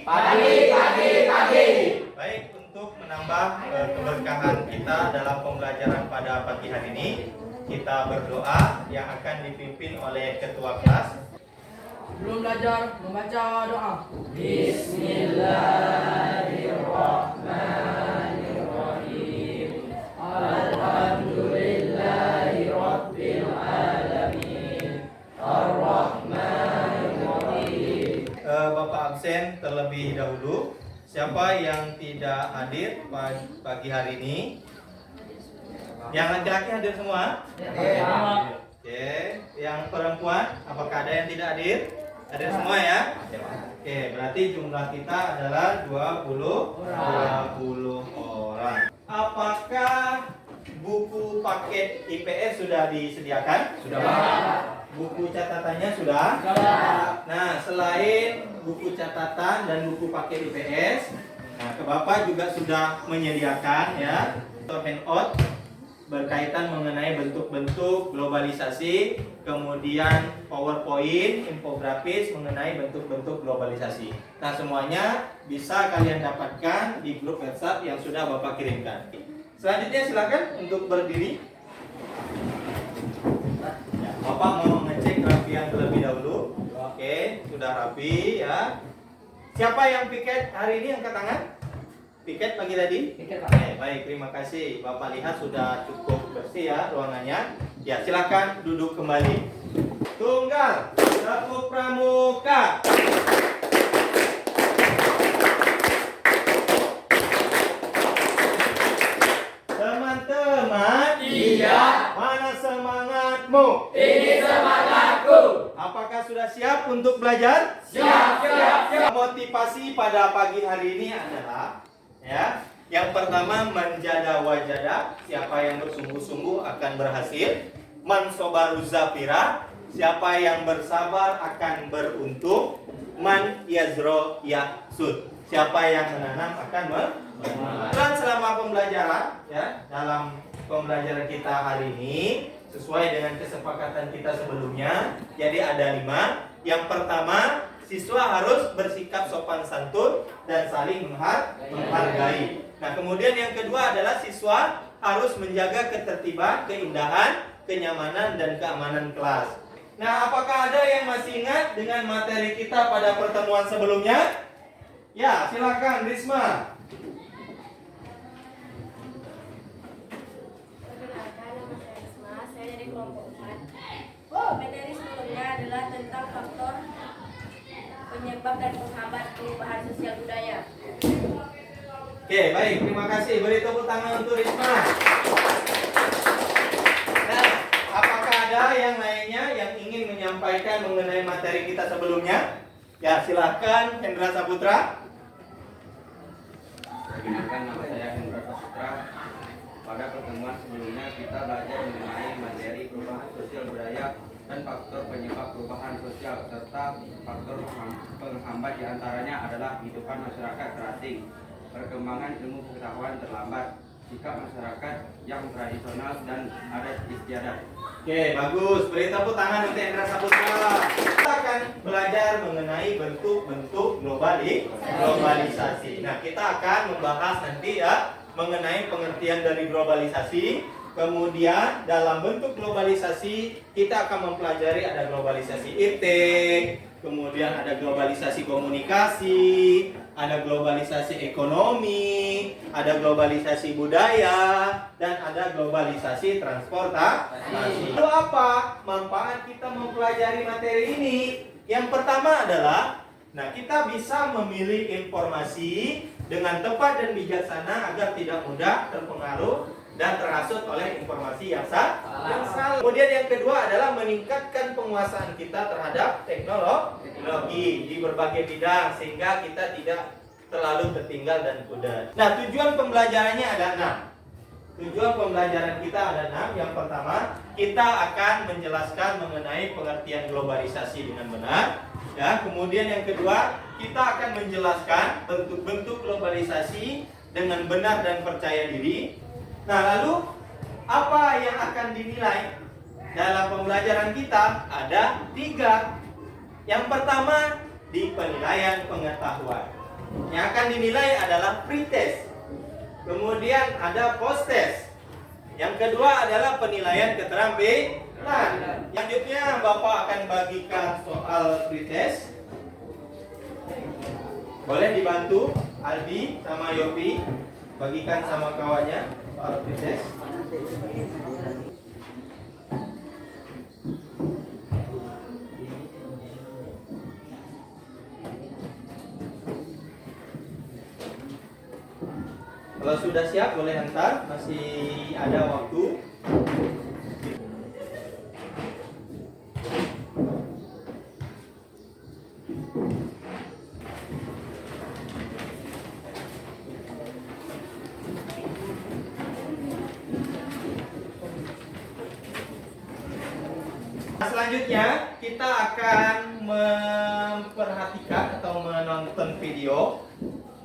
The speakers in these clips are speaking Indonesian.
Pagi, pagi, pagi. Baik, untuk menambah keberkahan kita dalam pembelajaran pada pagi hari ini, kita berdoa yang akan dipimpin oleh ketua kelas. Sebelum belajar, membaca doa. Bismillahirrahmanirrahim. Alhamdulillahirabbil alamin. Arrahmanirrahim. Bapak absen terlebih dahulu. Siapa yang tidak hadir pagi hari ini? Yang laki-laki hadir semua? Oke. Yang perempuan, apakah ada yang tidak hadir? Hadir semua ya? Oke, berarti jumlah kita adalah 20 orang. Apakah buku paket IPS sudah disediakan? Sudah, Pak. Buku catatannya sudah? Nah, selain buku catatan dan buku paket IPS, nah, Bapak juga sudah menyediakan ya handout berkaitan mengenai bentuk-bentuk globalisasi, kemudian PowerPoint, infografis mengenai bentuk-bentuk globalisasi. Nah, semuanya bisa kalian dapatkan di grup WhatsApp yang sudah Bapak kirimkan. Selanjutnya silakan untuk berdiri. Ya, Bapak mau ngecek rapian terlebih dahulu. Oke, sudah rapi ya. Siapa yang piket hari ini angkat tangan? Piket pagi tadi? Piket, Pak. Oke, baik, terima kasih. Bapak lihat sudah cukup bersih ya ruangannya. Ya, silakan duduk kembali. Tunggal, Sapu Pramuka. Teman-teman, Iya. mana semangatmu? Ini semangatku. Apakah sudah siap untuk belajar? Siap, siap, siap. Motivasi pada pagi hari ini adalah ya, yang pertama menjada wajada, siapa yang bersungguh-sungguh akan berhasil. Man sobaru zafira, siapa yang bersabar akan beruntung. Man yazro yahsud, siapa yang menanam akan Dan selama pembelajaran ya, dalam pembelajaran kita hari ini sesuai dengan kesepakatan kita sebelumnya, jadi ada 5. Yang pertama, siswa harus bersikap sopan santun dan saling menghargai. Nah, kemudian yang kedua adalah siswa harus menjaga ketertiban, keindahan, kenyamanan, dan keamanan kelas. Nah, apakah ada yang masih ingat dengan materi kita pada pertemuan sebelumnya? Ya, silakan Risma. Perkenalkan, nama saya Risma, saya dari kelompok 4. Materi sebelumnya adalah tentang faktor penyebab dan penghambat perubahan sosial budaya. Oke, baik, terima kasih. Beri tepuk tangan untuk Risma. Nah, apakah ada yang lainnya yang ingin menyampaikan mengenai materi kita sebelumnya? Ya, silahkan Hendra Saputra. Perkenalkan, nama saya Hendra Saputra. Pada pertemuan sebelumnya kita belajar mengenai materi perubahan sosial budaya dan faktor penyebab perubahan sosial serta faktor penghambat diantaranya adalah kehidupan masyarakat terasing, perkembangan ilmu pengetahuan terlambat, sikap masyarakat yang tradisional dan adat istiadat. Oke, bagus. Beri tepuk tangan untuk Hendra Saputra. Kita akan belajar mengenai bentuk-bentuk globalisasi. Nah, kita akan membahas nanti ya mengenai pengertian dari globalisasi. Kemudian dalam bentuk globalisasi kita akan mempelajari ada globalisasi IT, kemudian ada globalisasi komunikasi, ada globalisasi ekonomi, ada globalisasi budaya, dan ada globalisasi transportasi. Lalu apa manfaat kita mempelajari materi ini? Yang pertama adalah, nah, kita bisa memilih informasi dengan tepat dan bijaksana agar tidak mudah terpengaruh dan terhasut oleh informasi yang salah. Kemudian yang kedua adalah meningkatkan penguasaan kita terhadap teknologi di berbagai bidang sehingga kita tidak terlalu tertinggal dan kuda. Nah, tujuan pembelajarannya ada 6. Tujuan pembelajaran kita ada 6. Yang pertama, kita akan menjelaskan mengenai pengertian globalisasi dengan benar. Ya, kemudian yang kedua, kita akan menjelaskan bentuk-bentuk globalisasi dengan benar dan percaya diri. Nah, lalu apa yang akan dinilai dalam pembelajaran kita? Ada 3. Yang pertama, di penilaian pengetahuan. Yang akan dinilai adalah pretest. Kemudian ada post-test. Yang kedua adalah penilaian keterampilan. Selanjutnya Bapak akan bagikan soal pretest. Boleh dibantu Aldi sama Yopi bagikan sama kawannya soal pretest. Kalau sudah siap boleh hantar, masih ada waktu. Selanjutnya kita akan memperhatikan atau menonton video.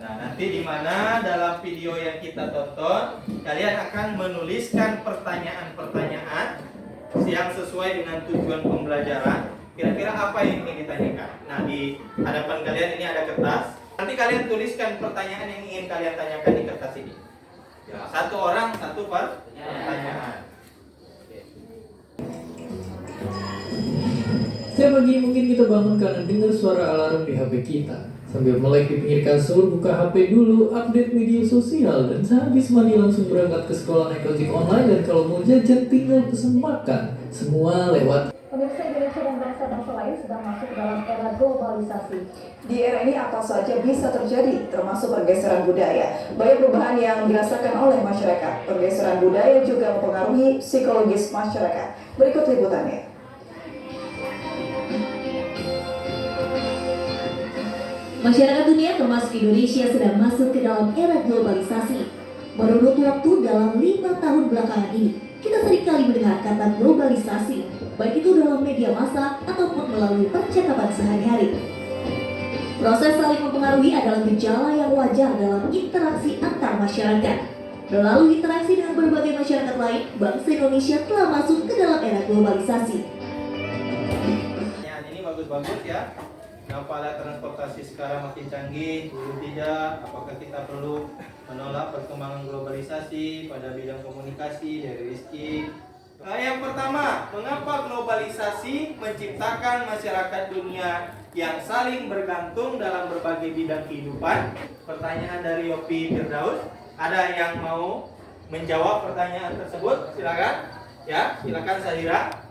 Nah, nanti di mana dalam video yang kita tonton, kalian akan menuliskan pertanyaan-pertanyaan yang sesuai dengan tujuan pembelajaran. Kira-kira apa yang ingin ditanyakan? Nah, di hadapan kalian ini ada kertas. Nanti kalian tuliskan pertanyaan yang ingin kalian tanyakan di kertas ini. Ya, satu orang satu pertanyaan. Setiap pagi mungkin kita bangun karena dengar suara alarm di HP kita. Sambil melek di pinggir kasur, buka HP dulu, update media sosial, dan sehabis mandi langsung berangkat ke sekolah naik ojek online, dan kalau mau jajan tinggal pesen makan. Semua lewat. Pemirsa, Indonesia dan bangsa-bangsa lain sedang masuk dalam era globalisasi. Di era ini apa saja bisa terjadi, termasuk pergeseran budaya. Banyak perubahan yang dirasakan oleh masyarakat. Pergeseran budaya juga mempengaruhi psikologis masyarakat. Berikut liputannya. Masyarakat dunia termasuk Indonesia sedang masuk ke dalam era globalisasi. Menurut waktu dalam 5 tahun belakangan ini, kita seringkali mendengar kata globalisasi, baik itu dalam media massa ataupun melalui percakapan sehari-hari. Proses saling mempengaruhi adalah gejala yang wajar dalam interaksi antar masyarakat. Melalui interaksi dengan berbagai masyarakat lain, bangsa Indonesia telah masuk ke dalam era globalisasi. Ini bagus-bagus ya. Kenapa alat transportasi sekarang makin canggih, dulu tidak? Apakah kita perlu menolak perkembangan globalisasi pada bidang komunikasi dari Rizky? Yang pertama, mengapa globalisasi menciptakan masyarakat dunia yang saling bergantung dalam berbagai bidang kehidupan? Pertanyaan dari Yopi Firdaus. Ada yang mau menjawab pertanyaan tersebut? Silakan. Ya, silakan Sahira.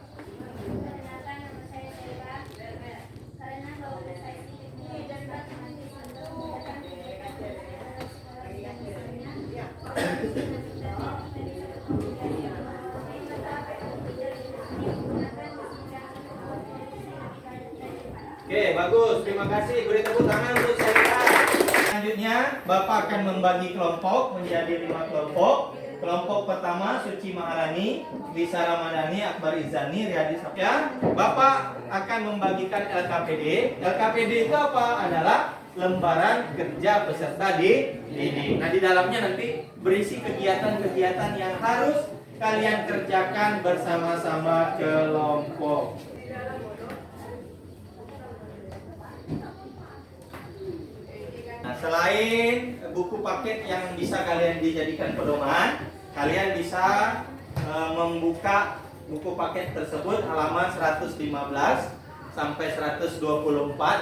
Oke, bagus. Terima kasih. Beri tepuk tangan untuk saya. Selanjutnya, Bapak akan membagi kelompok menjadi 5 kelompok. Kelompok pertama, Suci Maharani, Lisa Ramadhani, Akbar Izani, Riyadi Sapya. Bapak akan membagikan LKPD. LKPD itu apa? Adalah lembaran kerja peserta didik. Nah, di dalamnya nanti berisi kegiatan-kegiatan yang harus kalian kerjakan bersama-sama kelompok. Nah, selain buku paket yang bisa kalian dijadikan pedoman, kalian bisa membuka buku paket tersebut halaman 115 sampai 124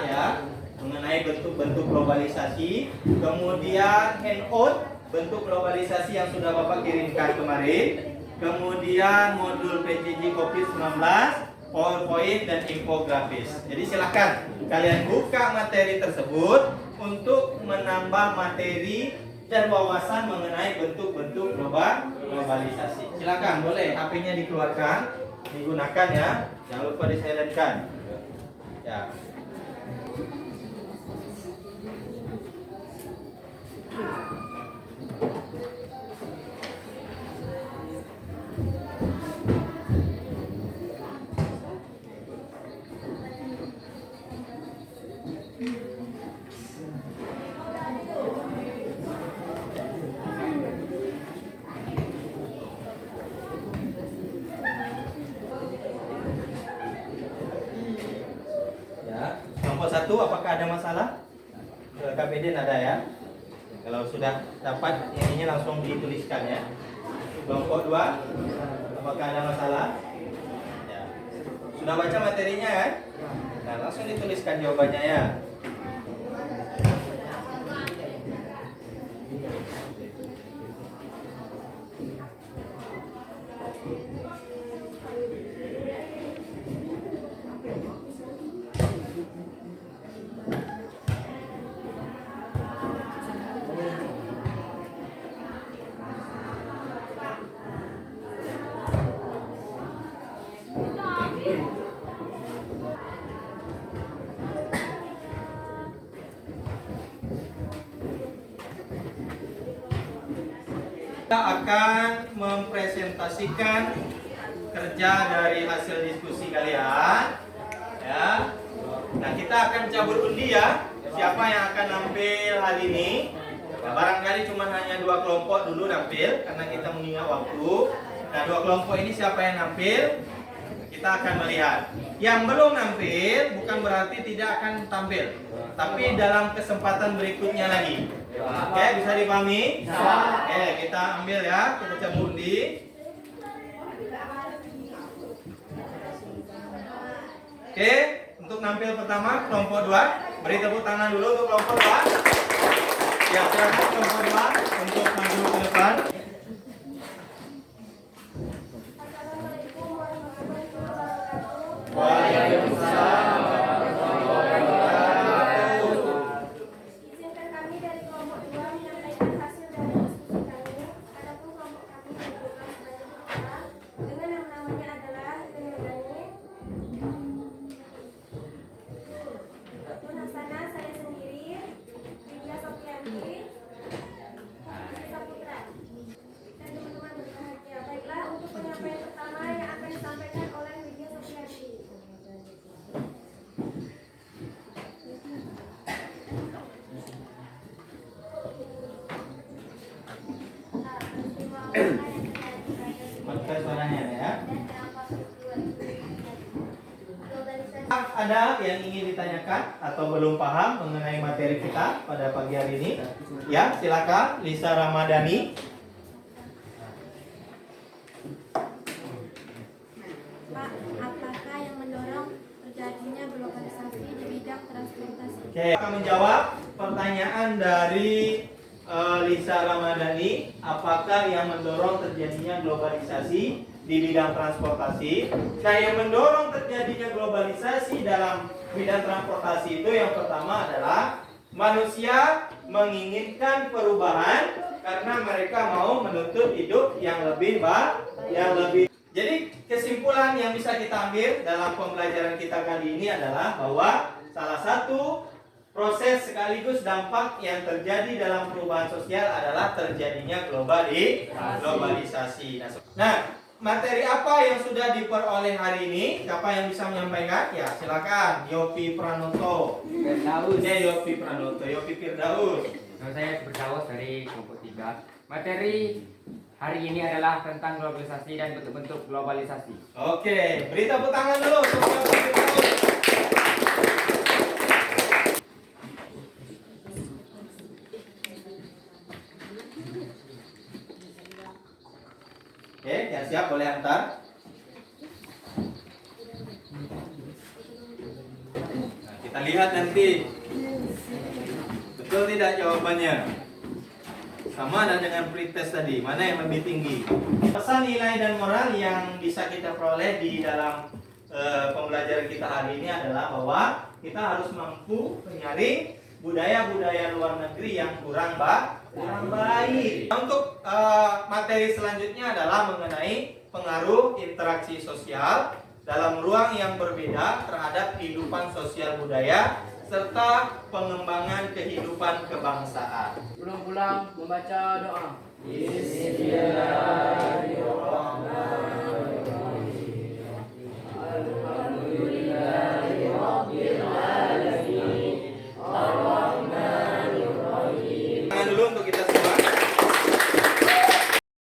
ya, mengenai bentuk-bentuk globalisasi. Kemudian handout bentuk globalisasi yang sudah Bapak kirimkan kemarin. Kemudian modul PJJ COVID-19, PowerPoint dan infografis. Jadi silakan kalian buka materi tersebut untuk menambah materi dan wawasan mengenai bentuk-bentuk globalisasi. Silakan, boleh HP-nya dikeluarkan, digunakan ya. Jangan lupa di-silentkan. Ya. Kelompok 1, apakah ada masalah? KPD ada ya. Kalau sudah dapat ininya langsung dituliskan ya. Kelompok 2, apakah ada masalah? Ya. Sudah baca materinya kan? Nah, langsung dituliskan jawabannya ya. Kita akan mempresentasikan kerja dari hasil diskusi kalian ya. Nah, kita akan cabut undi ya. Siapa yang akan nampil hari ini? Nah, barangkali cuma hanya 2 kelompok dulu nampil karena kita mengingat waktu. Nah, 2 kelompok ini siapa yang nampil? Kita akan melihat. Yang belum nampil bukan berarti tidak akan tampil, tapi dalam kesempatan berikutnya lagi. Oke, bisa dipahami? Oke, kita ambil ya, kita cabut undi. Oke, untuk nampil pertama kelompok 2, beri tepuk tangan dulu untuk kelompok 2. Ya, silakan kelompok 2 untuk maju ke depan. Waalaikumsalam warahmatullahi wabarakatuh. Izinkan kami dari kelompok 2 menyampaikan hasil dari diskusi kami. Adapun kelompok kami diberikan sebanyak 2 orang dengan yang namanya adalah Renegani, Munasana, saya sendiri, Widya Sofianti, Saputra, dan teman-teman berbahagia. Baiklah, untuk penyampaian pertama yang akan disampaikan oleh Widya Sofianti. Pakai suaranya ya. Ada yang ingin ditanyakan atau belum paham mengenai materi kita pada pagi hari ini? Ya, silakan Lisa Ramadhani. Pak, apakah yang mendorong terjadinya globalisasi di bidang transportasi? Oke, akan menjawab pertanyaan dari Lisa Ramadhani. Apakah yang mendorong terjadinya globalisasi di bidang transportasi? Nah, yang mendorong terjadinya globalisasi dalam bidang transportasi itu yang pertama adalah manusia menginginkan perubahan karena mereka mau menuntut hidup yang lebih baik. Jadi kesimpulan yang bisa kita ambil dalam pembelajaran kita kali ini adalah bahwa salah satu proses sekaligus dampak yang terjadi dalam perubahan sosial adalah terjadinya globalisasi. Nah, materi apa yang sudah diperoleh hari ini? Siapa yang bisa menyampaikan? Ya, silakan. Yopi Pranoto. Firdaus. Yopi Pranoto. Yopi Firdaus. Nama saya Firdaus dari kelompok 3. Materi hari ini adalah tentang globalisasi dan bentuk-bentuk globalisasi. Oke, beri tepuk tangan dulu untuk Yopi Firdaus. Oke, yang siap boleh antar. Nah, kita lihat nanti betul tidak jawabannya. Sama dan dengan pretest tadi, mana yang lebih tinggi? Pesan nilai dan moral yang bisa kita peroleh di dalam pembelajaran kita hari ini adalah bahwa kita harus mampu menyaring budaya-budaya luar negeri yang kurang baik. Untuk materi selanjutnya adalah mengenai pengaruh interaksi sosial dalam ruang yang berbeda terhadap kehidupan sosial budaya serta pengembangan kehidupan kebangsaan. Pulang-pulang membaca doa. Bismillahirrahmanirrahim.